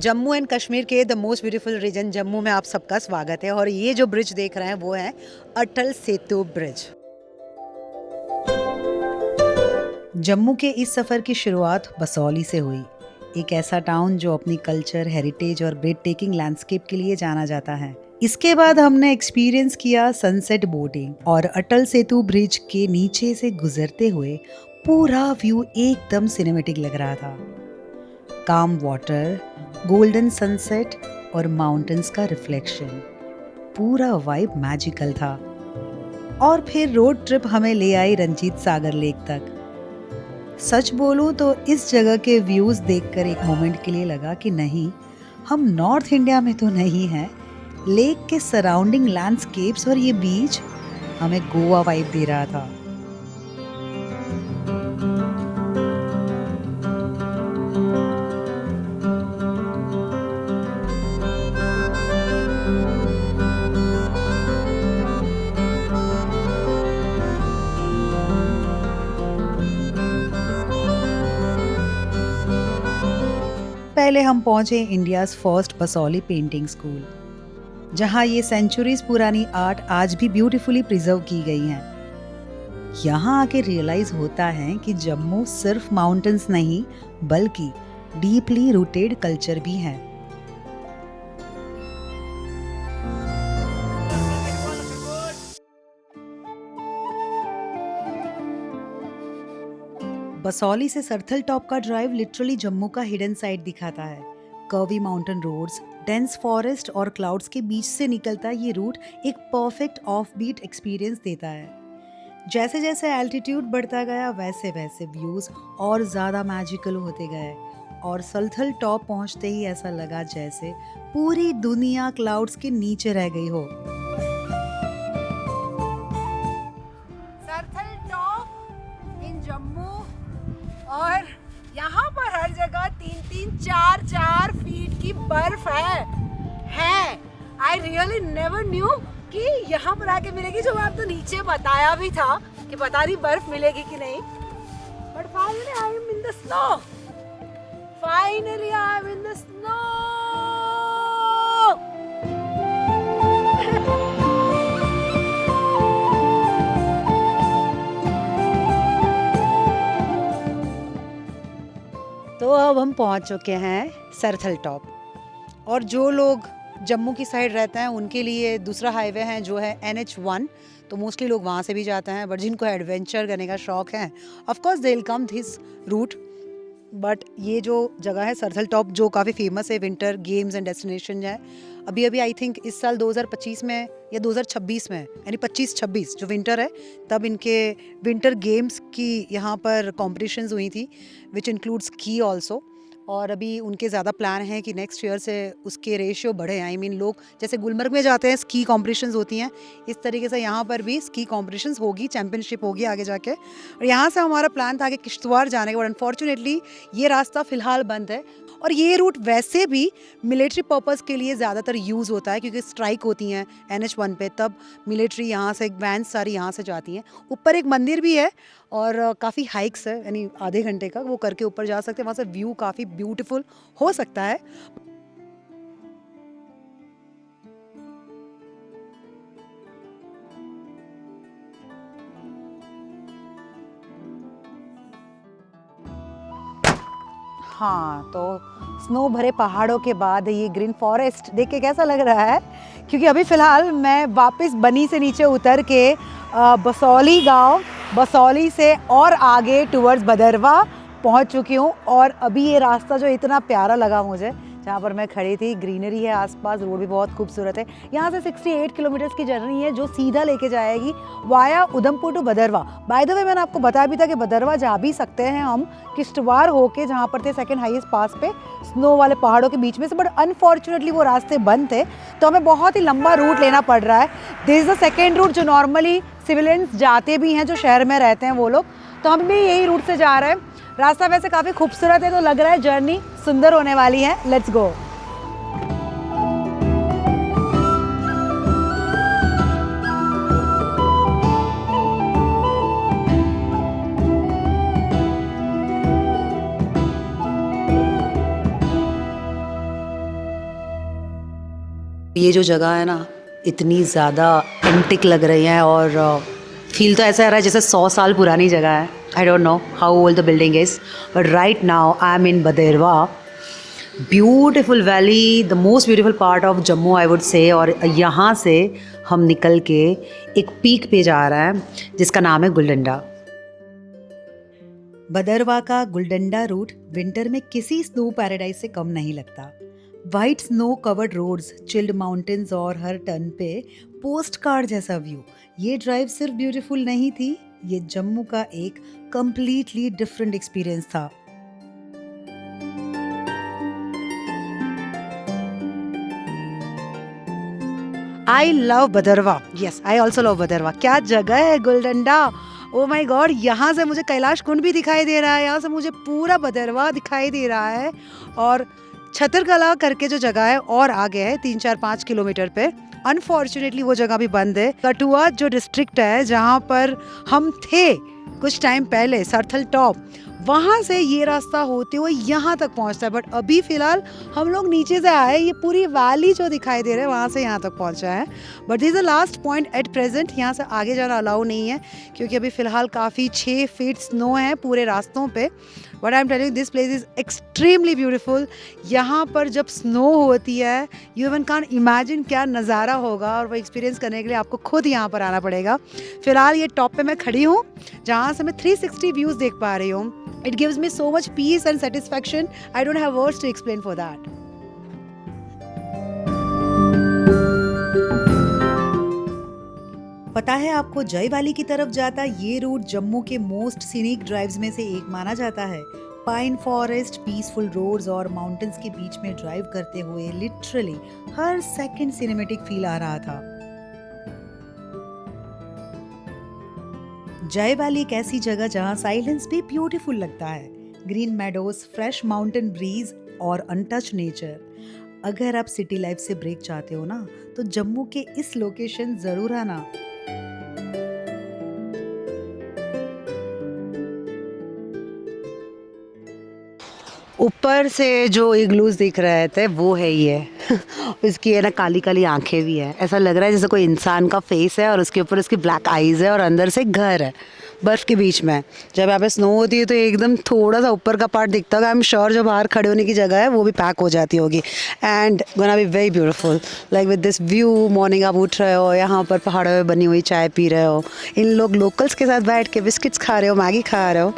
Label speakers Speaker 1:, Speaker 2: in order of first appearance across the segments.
Speaker 1: Jammu and Kashmir के the most beautiful region Jammu में आप सबका स्वागत है। और ये जो ब्रिज देख रहे हैं वो है अटल सेतु ब्रिज। जम्मू के इस सफ़र की शुरुआत बसौली से हुई, एक ऐसा टाउन जो अपनी कल्चर, हेरिटेज और ब्रेथ टेकिंग लैंडस्केप के लिए जाना जाता है। इसके बाद हमने एक्सपीरियंस किया सनसेट बोटिंग और अटल सेतु ब्रिज के नीचे से गुजरते हुए पूरा व्यू एकदम सिनेमेटिक लग रहा था। काम वाटर, गोल्डन सनसेट और माउंटेन्स का रिफ्लेक्शन, पूरा वाइब मैजिकल था। और फिर रोड ट्रिप हमें ले आई रंजीत सागर लेक तक। सच बोलूं तो इस जगह के व्यूज देखकर एक मोमेंट के लिए लगा कि नहीं, हम नॉर्थ इंडिया में तो नहीं हैं। लेक के सराउंडिंग लैंडस्केप्स और ये बीच हमें गोवा वाइब दे रहा था। पहले हम पहुंचे India's first Basohli painting school, जहां ये सेंचुरीज पुरानी आर्ट आज भी ब्यूटीफुली प्रिजर्व की गई हैं। यहाँ आके रियलाइज होता है कि जम्मू सिर्फ माउंटेन्स नहीं बल्कि डीपली रूटेड कल्चर भी है। बसौली से सरथल टॉप का ड्राइव लिटरली जम्मू का हिडन साइड दिखाता है। Curvy mountain roads, dense forest और क्लाउड्स के बीच से निकलता ये रूट एक परफेक्ट ऑफ बीट एक्सपीरियंस देता है। जैसे जैसे एल्टीट्यूड बढ़ता गया वैसे वैसे व्यूज और ज़्यादा मैजिकल होते गए और सरथल टॉप पहुंचते ही ऐसा लगा जैसे पूरी दुनिया क्लाउड्स के नीचे रह गई हो।
Speaker 2: सरथल टॉप इन जम्मू, और यहाँ पर हर जगह 3-3, 4-4 फीट की बर्फ है। आई रियली नेवर न्यू कि यहाँ पर आके मिलेगी, जो आप तो नीचे बताया भी था कि पता नहीं बर्फ मिलेगी कि नहीं। But finally I am in the snow. Finally I am in the snow.
Speaker 1: तो अब हम पहुंच चुके हैं सरथल टॉप। और जो लोग जम्मू की साइड रहते हैं उनके लिए दूसरा हाईवे है जो है NH1, तो मोस्टली लोग वहाँ से भी जाते हैं। बट जिनको एडवेंचर करने का शौक है of course they will come this route. But ये जो जगह है सरथल टॉप जो काफ़ी फेमस है विंटर गेम्स एंड डेस्टिनेशन है। अभी अभी आई थिंक इस साल 2025 में या 2026 में, यानी 25-26 जो विंटर है, तब इनके विंटर गेम्स की यहाँ पर कॉम्पिटिशन्स हुई थी विच इंक्लूड स्की ऑल्सो। और अभी उनके ज़्यादा प्लान है कि नेक्स्ट ईयर से उसके रेशियो बढ़े। आई मीन लोग जैसे गुलमर्ग में जाते हैं स्की कॉम्पिटिशन्स होती हैं, इस तरीके से यहाँ पर भी स्की कॉम्पिटिशन्स होगी, चैम्पियनशिप होगी आगे जाके। और यहाँ से हमारा प्लान था कि किश्तवाड़ जाने का, बट अनफॉर्चुनेटली ये रास्ता फ़िलहाल बंद है। और ये रूट वैसे भी मिलिट्री पर्पज़ के लिए ज़्यादातर यूज़ होता है क्योंकि स्ट्राइक होती हैं NH1 पे, तब मिलिट्री यहाँ से वैन सारी यहाँ से जाती हैं। ऊपर एक मंदिर भी है और काफ़ी हाइक्स है, यानी आधे घंटे का वो करके ऊपर जा सकते हैं। वहाँ से व्यू काफ़ी ब्यूटीफुल हो सकता है। हाँ, तो स्नो भरे पहाड़ों के बाद ये ग्रीन फॉरेस्ट देख के कैसा लग रहा है? क्योंकि अभी फ़िलहाल मैं वापस बनी से नीचे उतर के बसौली गांव, बसौली से और आगे टुवर्ड्स भदरवा पहुंच चुकी हूँ। और अभी ये रास्ता जो इतना प्यारा लगा मुझे, जहाँ पर मैं खड़ी थी, ग्रीनरी है आसपास, रोड भी बहुत खूबसूरत है। यहाँ से 68 किलोमीटर्स की जर्नी है जो सीधा लेके जाएगी via Udhampur to Bhaderwah. By the way मैंने आपको बताया भी था कि भदरवा जा भी सकते हैं हम किश्तवाड़ होके, जहाँ पर थे सेकंड हाईएस्ट पास पे स्नो वाले पहाड़ों के बीच में से। बट अनफॉर्चुनेटली वो रास्ते बंद थे, तो हमें बहुत ही लंबा रूट लेना पड़ रहा है। This is the second route जो नॉर्मली सिविलियंस जाते भी हैं, जो शहर में रहते हैं वो लोग। तो हम भी यही रूट से जा रहे हैं। रास्ता वैसे काफ़ी खूबसूरत है, तो लग रहा है जर्नी सुंदर होने वाली है। Let's go. ये जो जगह है ना इतनी ज़्यादा एंटिक लग रही है और फील तो ऐसा आ रहा है जैसे 100 साल पुरानी जगह है. I don't know how old the building is but right now I am in Bhaderwah. Beautiful valley, the most beautiful part of Jammu I would say. और यहाँ से हम निकल के एक पीक पे जा रहा है जिसका नाम है गुलडंडा. बदरवा का गुलडंडा रूट विंटर में किसी स्नो पैराडाइज से कम नहीं लगता. White snow covered roads, chilled mountains और हर टर्न पे पोस्ट कार्ड जैसा व्यू. ये ड्राइव सिर्फ ब्यूटीफुल नहीं थी, ये जम्मू का एक कंप्लीटली डिफरेंट एक्सपीरियंस था. I love Bhaderwah. Yes, I also love Bhaderwah. क्या जगह है गुलडंडा. ओ माई गॉड, यहाँ से मुझे कैलाश कुंड भी दिखाई दे रहा है, यहाँ से मुझे पूरा बदरवा दिखाई दे रहा है. और छतरकला करके जो जगह है और आगे है 3-4-5 किलोमीटर पे. अनफॉर्चुनेटली वो जगह भी बंद है. कठुआ जो डिस्ट्रिक्ट है जहाँ पर हम थे कुछ टाइम पहले, सरथल टॉप, वहाँ से ये रास्ता होते हुए यहाँ तक पहुँचता है. बट अभी फ़िलहाल हम लोग नीचे से आए, ये पूरी वैली जो दिखाई दे रहा है वहाँ से यहाँ तक पहुँचा है. But this is the last point at present. यहाँ से आगे जाना अलाउ नहीं है क्योंकि अभी फ़िलहाल काफ़ी 6 फीट स्नो है पूरे रास्तों पे. But I am telling this place is extremely beautiful. यहाँ पर जब स्नो होती है यू इवन कांट इमेजिन क्या नज़ारा होगा, और वो एक्सपीरियंस करने के लिए आपको खुद यहाँ पर आना पड़ेगा. फ़िलहाल ये टॉप पे मैं खड़ी हूँ जहाँ से मैं 360 व्यूज़ देख पा रही हूँ. It gives me so much peace and satisfaction. I don't have words to explain for that. पता है आपको, जय वैली की तरफ जाता ये रूट जम्मू के मोस्ट सीनिक ड्राइव्स में से एक माना जाता है. पाइन फॉरेस्ट, पीसफुल रोड्स और माउंटेन्स के बीच में ड्राइव करते हुए लिटरली हर सेकंड सिनेमैटिक फील आ रहा था. जय वैली एक ऐसी जगह जहां साइलेंस भी ब्यूटीफुल लगता है. Green meadows, fresh mountain breeze और अनटच नेचर. अगर आप सिटी लाइफ से ब्रेक चाहते हो ना तो जम्मू के इस लोकेशन जरूर आना. ऊपर से जो इग्लूज दिख रहे थे वो है ये उसकी है ना काली काली आंखें भी है. ऐसा लग रहा है जैसे कोई इंसान का फेस है और उसके ऊपर उसकी ब्लैक आईज है और अंदर से घर है बर्फ़ के बीच में. जब यहाँ पे स्नो होती है तो एकदम थोड़ा सा ऊपर का पार्ट दिखता होगा. आई एम श्योर जो बाहर खड़े होने की जगह है वो भी पैक हो जाती होगी. And gonna be very beautiful like with this view. Morning आप उठ रहे हो, यहाँ पर पहाड़ों में बनी हुई चाय पी रहे हो, इन लोग लोकल्स के साथ बैठ के बिस्किट्स खा रहे हो, मैगी खा रहे हो.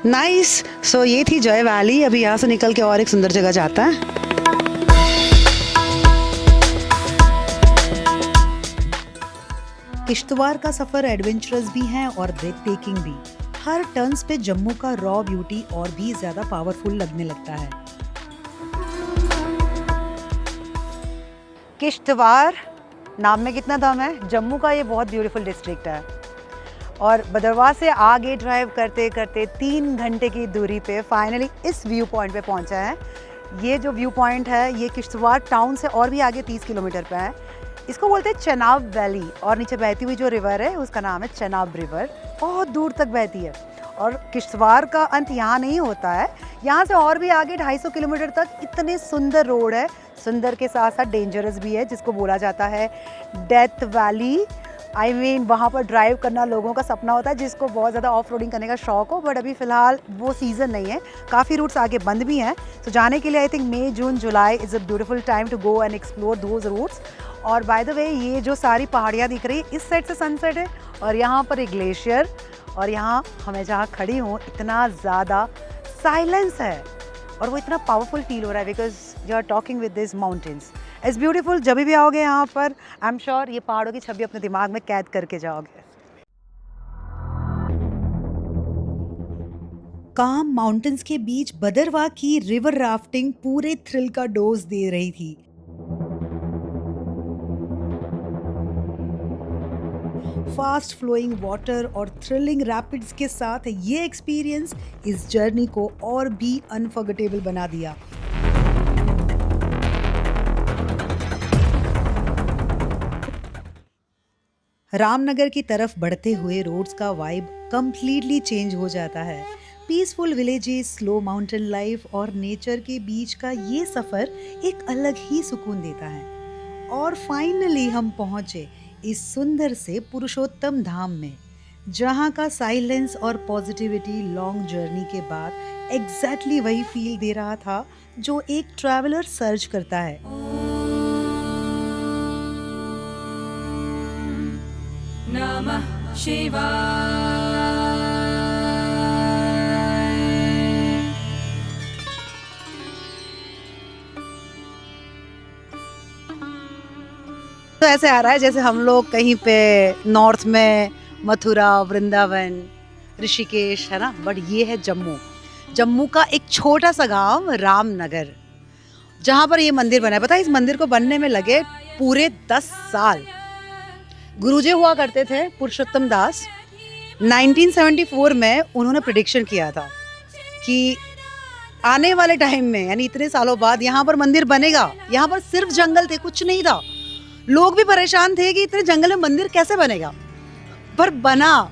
Speaker 1: नाइस. सो ये थी जय वैली. अभी यहाँ से निकल के और एक सुंदर जगह जाता है. किश्तवाड़ का सफर एडवेंचरस भी है और ब्रेथ टेकिंग भी. हर टर्न्स पे जम्मू का रॉ ब्यूटी और भी ज्यादा पावरफुल लगने लगता है. किश्तवाड़ नाम में कितना दम है. जम्मू का ये बहुत ब्यूटीफुल डिस्ट्रिक्ट है और बदरवा से आगे ड्राइव करते करते 3 घंटे की दूरी पे फाइनली इस व्यू पॉइंट पे पहुंचा है. ये जो व्यू पॉइंट है ये किश्तवाड़ टाउन से और भी आगे 30 किलोमीटर पे है. इसको बोलते हैं चनाब वैली और नीचे बहती हुई जो रिवर है उसका नाम है चनाब रिवर. बहुत दूर तक बहती है और किश्तवाड़ का अंत यहाँ नहीं होता है. यहाँ से और भी आगे 250 किलोमीटर तक इतने सुंदर रोड है. सुंदर के साथ साथ डेंजरस भी है जिसको बोला जाता है डेथ वैली. आई मीन वहाँ पर ड्राइव करना लोगों का सपना होता है जिसको बहुत ज़्यादा ऑफ रोडिंग करने का शौक हो. बट अभी फ़िलहाल वो सीज़न नहीं है, काफ़ी रूट्स आगे बंद भी हैं. तो जाने के लिए I think May, June, July is a beautiful time to go and explore those routes. और बाय द वे ये जो सारी पहाड़ियाँ दिख रही है इस साइड से सनसेट है और यहाँ पर एक ग्लेशियर. और यहाँ मैं जहाँ खड़ी हूँ इतना ज़्यादा साइलेंस है और वो इतना पावरफुल फील हो रहा है because you are talking with this mountains. It's beautiful. जब भी आओगे यहाँ पर आई एम श्योर ये पहाड़ों की छवि अपने दिमाग में कैद करके जाओगे. काम माउंटेन्स के बीच बदरवा की रिवर राफ्टिंग पूरे थ्रिल का डोज दे रही थी. फास्ट फ्लोइंग वाटर और थ्रिलिंग रैपिड्स के साथ ये एक्सपीरियंस इस जर्नी को और भी अनफॉरगेटेबल बना दिया. रामनगर की तरफ बढ़ते हुए रोड्स का वाइब कंप्लीटली चेंज हो जाता है. Peaceful villages, slow mountain life और नेचर के बीच का ये सफ़र एक अलग ही सुकून देता है. और फाइनली हम पहुंचे इस सुंदर से पुरुषोत्तम धाम में, जहां का साइलेंस और पॉजिटिविटी लॉन्ग जर्नी के बाद एग्जैक्टली वही फील दे रहा था जो एक ट्रैवलर सर्च करता है।
Speaker 3: नमः शिवाय।
Speaker 1: तो ऐसे आ रहा है जैसे हम लोग कहीं पे नॉर्थ में मथुरा, वृंदावन, ऋषिकेश, है ना, बट ये है जम्मू। जम्मू का एक छोटा सा गांव रामनगर, जहां पर ये मंदिर बना है। पता है इस मंदिर को बनने में लगे पूरे 10 साल। गुरुजी हुआ करते थे पुरुषोत्तम दास। 1974 में उन्होंने प्रेडिक्शन किया था कि आने वाले टाइम में, यानी इतने सालों बाद, यहाँ पर मंदिर बनेगा। यहाँ पर सिर्फ जंगल थे, कुछ नहीं था। लोग भी परेशान थे कि इतने जंगल में मंदिर कैसे बनेगा, पर बना।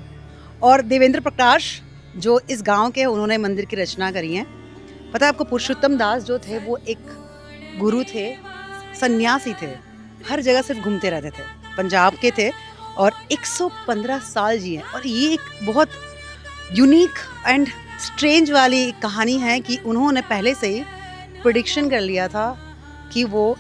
Speaker 1: और देवेंद्र प्रकाश जो इस गांव के, उन्होंने मंदिर की रचना करी है। पता है आपको, पुरुषोत्तम दास जो थे वो एक गुरु थे, सन्यासी थे, हर जगह सिर्फ घूमते रहते थे, पंजाब के थे और 115 साल जिए। और ये एक बहुत यूनिक एंड स्ट्रेंज वाली कहानी है कि उन्होंने पहले से ही प्रेडिक्शन कर लिया था कि वो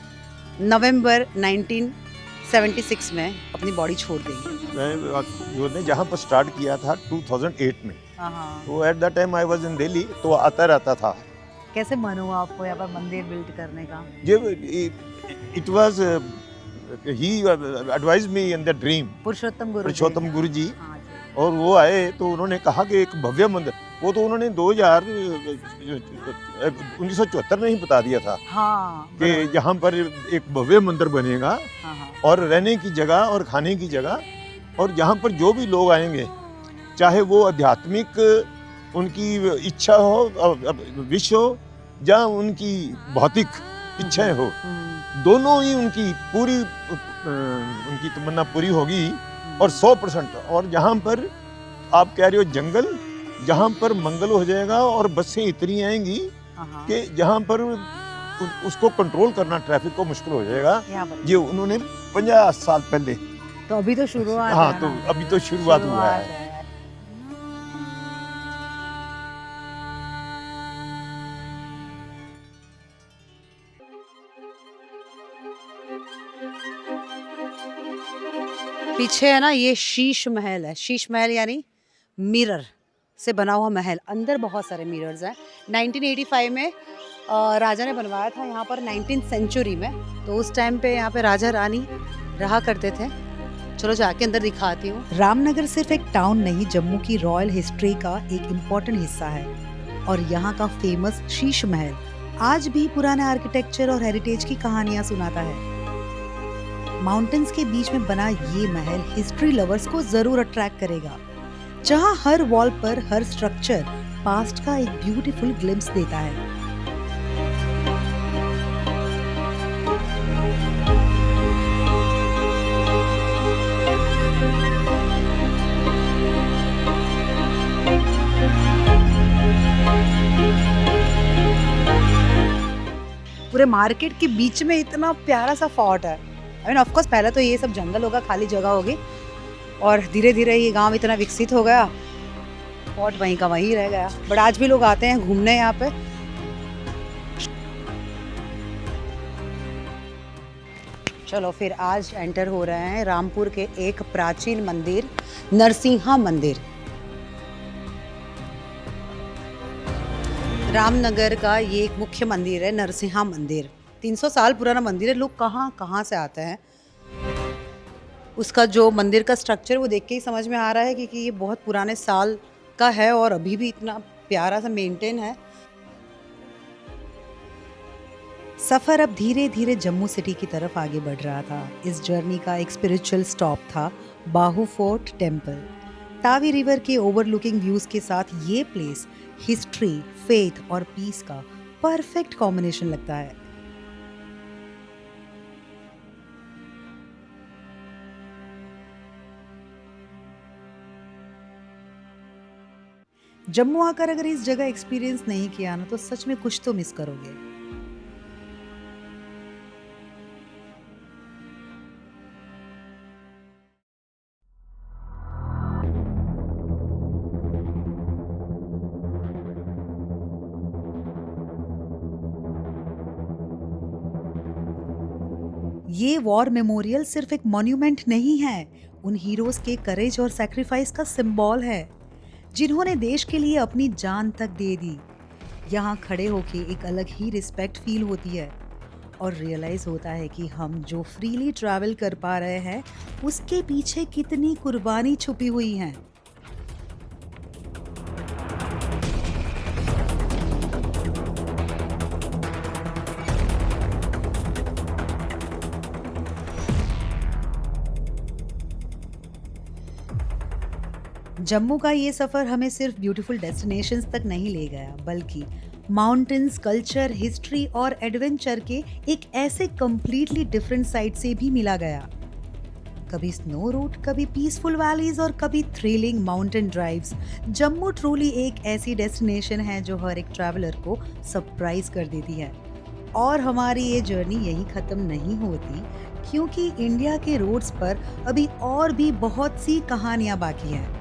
Speaker 1: नवंबर 1976 में अपनी बॉडी छोड़ देंगे।
Speaker 4: मैंने जहाँ पर स्टार्ट किया था 2008 में,
Speaker 1: हाँ।
Speaker 4: तो at that time I was in Delhi, तो आता रहता था।
Speaker 1: कैसे मन हुआ आपको यहाँ पर मंदिर बिल्ड करने का?
Speaker 4: It was he advise me in the dream,
Speaker 1: Purushottam
Speaker 4: Guru ji.
Speaker 1: हाँ जी।
Speaker 4: और वो आए तो उन्होंने कहा कि एक भव्य मंदिर, वो तो उन्होंने 1974 में ही बता दिया था,
Speaker 1: हाँ,
Speaker 4: कि यहाँ पर एक भव्य मंदिर बनेगा,
Speaker 1: हाँ।
Speaker 4: और रहने की जगह और खाने की जगह, और यहाँ पर जो भी लोग आएंगे, चाहे वो आध्यात्मिक उनकी इच्छा हो, विश हो, या उनकी भौतिक इच्छाएं हो, दोनों ही उनकी पूरी उनकी तमन्ना पूरी होगी। और 100%, और जहाँ पर आप कह रहे हो जंगल, जहाँ पर मंगल हो जाएगा और बसें इतनी आएंगी कि जहाँ पर उसको कंट्रोल करना ट्रैफिक को मुश्किल हो जाएगा। ये उन्होंने 50 साल पहले।
Speaker 1: तो अभी तो शुरुआत है।
Speaker 4: हाँ, तो अभी तो शुरुआत हुआ है।
Speaker 1: पीछे है ना, ये शीश महल है। शीश महल यानी मिरर से बना हुआ महल। अंदर बहुत सारे मिरर्स हैं। 1985 में राजा ने बनवाया था यहाँ पर, 19th सेंचुरी में। तो उस टाइम पे यहाँ पे राजा रानी रहा करते थे। चलो जाके अंदर दिखाती हूँ। रामनगर सिर्फ एक टाउन नहीं, जम्मू की रॉयल हिस्ट्री का एक इम्पोर्टेंट हिस्सा है। और यहाँ का फेमस शीश महल आज भी पुराने आर्किटेक्चर और हेरिटेज की कहानियां सुनाता है। माउंटेन्स के बीच में बना ये महल हिस्ट्री लवर्स को जरूर अट्रैक्ट करेगा, जहां हर वॉल पर हर स्ट्रक्चर पास्ट का एक ब्यूटीफुल ग्लिम्स देता है। पूरे मार्केट के बीच में इतना प्यारा सा फोर्ट है। आई मीन ऑफ कोर्स पहले तो ये सब जंगल होगा, खाली जगह होगी, और धीरे धीरे ये गांव इतना विकसित हो गया, फोर्ट वहीं का वहीं रह गया। बट आज भी लोग आते हैं घूमने यहाँ पे। चलो फिर आज एंटर हो रहे हैं रामपुर के एक प्राचीन मंदिर, नरसिंहा मंदिर। रामनगर का ये एक मुख्य मंदिर है, नरसिंहा मंदिर। 300 साल पुराना मंदिर है। लोग कहाँ कहाँ से आते हैं। उसका जो मंदिर का स्ट्रक्चर वो देख के ही समझ में आ रहा है कि ये बहुत पुराने साल का है और अभी भी इतना प्यारा सा मेंटेन है। सफ़र अब धीरे धीरे जम्मू सिटी की तरफ आगे बढ़ रहा था। इस जर्नी का एक स्पिरिचुअल स्टॉप था बाहू फोर्ट टेम्पल। तावी रिवर के ओवरलुकिंग व्यूज के साथ ये प्लेस हिस्ट्री, फेथ और पीस का परफेक्ट कॉम्बिनेशन लगता है। जम्मू आकर अगर इस जगह एक्सपीरियंस नहीं किया ना, तो सच में कुछ तो मिस करोगे। ये वॉर मेमोरियल सिर्फ एक मॉन्यूमेंट नहीं है, उन हीरोज के करेज और सैक्रिफाइस का सिंबल है, जिन्होंने देश के लिए अपनी जान तक दे दी। यहाँ खड़े होके एक अलग ही रिस्पेक्ट फील होती है और रियलाइज होता है कि हम जो फ्रीली ट्रैवल कर पा रहे हैं उसके पीछे कितनी कुर्बानी छुपी हुई है। जम्मू का ये सफर हमें सिर्फ ब्यूटीफुल डेस्टिनेशंस तक नहीं ले गया, बल्कि माउंटेन्स, कल्चर, हिस्ट्री और एडवेंचर के एक ऐसे कंप्लीटली डिफरेंट साइड से भी मिला गया। कभी स्नो रूट, कभी पीसफुल वैलीज और कभी thrilling mountain drives. Jammu truly एक ऐसी डेस्टिनेशन है जो हर एक ट्रैवलर को सरप्राइज कर देती है। और हमारी ये जर्नी यहीं खत्म नहीं होती, क्योंकि इंडिया के रोड्स पर अभी और भी बहुत सी कहानियां बाकी हैं।